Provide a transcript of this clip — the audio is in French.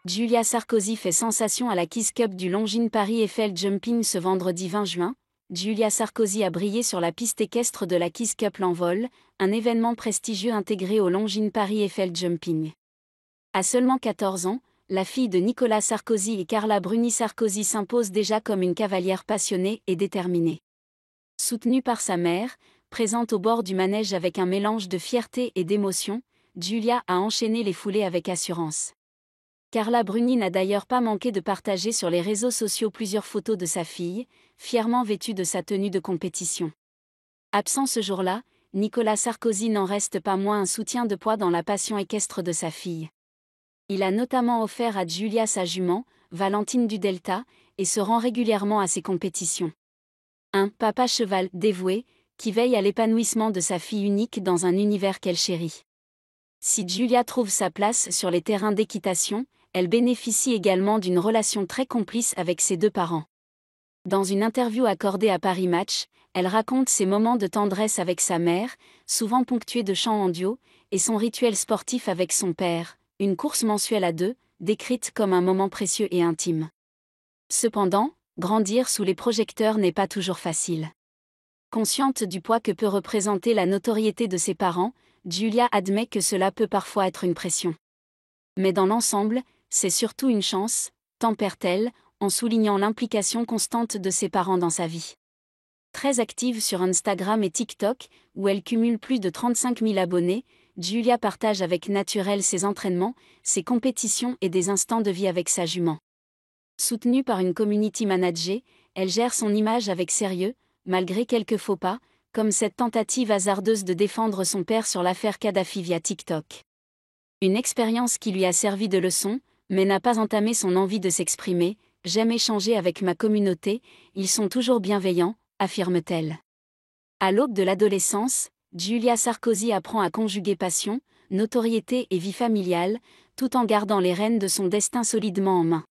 Julia Sarkozy fait sensation à la Kiss Cup du Longines Paris Eiffel Jumping ce vendredi 20 juin. Julia Sarkozy a brillé sur la piste équestre de la Kiss Cup L'Envol, un événement prestigieux intégré au Longines Paris Eiffel Jumping. À seulement 14 ans, la fille de Nicolas Sarkozy et Carla Bruni Sarkozy s'impose déjà comme une cavalière passionnée et déterminée. Soutenue par sa mère, présente au bord du manège avec un mélange de fierté et d'émotion, Julia a enchaîné les foulées avec assurance. Carla Bruni n'a d'ailleurs pas manqué de partager sur les réseaux sociaux plusieurs photos de sa fille, fièrement vêtue de sa tenue de compétition. Absent ce jour-là, Nicolas Sarkozy n'en reste pas moins un soutien de poids dans la passion équestre de sa fille. Il a notamment offert à Julia sa jument, Valentine du Delta, et se rend régulièrement à ses compétitions. Un papa cheval dévoué, qui veille à l'épanouissement de sa fille unique dans un univers qu'elle chérit. Si Julia trouve sa place sur les terrains d'équitation, elle bénéficie également d'une relation très complice avec ses deux parents. Dans une interview accordée à Paris Match, elle raconte ses moments de tendresse avec sa mère, souvent ponctués de chants en duo, et son rituel sportif avec son père, une course mensuelle à deux, décrite comme un moment précieux et intime. Cependant, grandir sous les projecteurs n'est pas toujours facile. Consciente du poids que peut représenter la notoriété de ses parents, Julia admet que cela peut parfois être une pression. Mais dans l'ensemble, c'est surtout une chance, tempère-t-elle, en soulignant l'implication constante de ses parents dans sa vie. Très active sur Instagram et TikTok, où elle cumule plus de 35 000 abonnés, Julia partage avec naturel ses entraînements, ses compétitions et des instants de vie avec sa jument. Soutenue par une community manager, elle gère son image avec sérieux, malgré quelques faux pas, comme cette tentative hasardeuse de défendre son père sur l'affaire Kadhafi via TikTok. Une expérience qui lui a servi de leçon, mais n'a pas entamé son envie de s'exprimer. « J'aime échanger avec ma communauté, ils sont toujours bienveillants », affirme-t-elle. À l'aube de l'adolescence, Julia Sarkozy apprend à conjuguer passion, notoriété et vie familiale, tout en gardant les rênes de son destin solidement en main.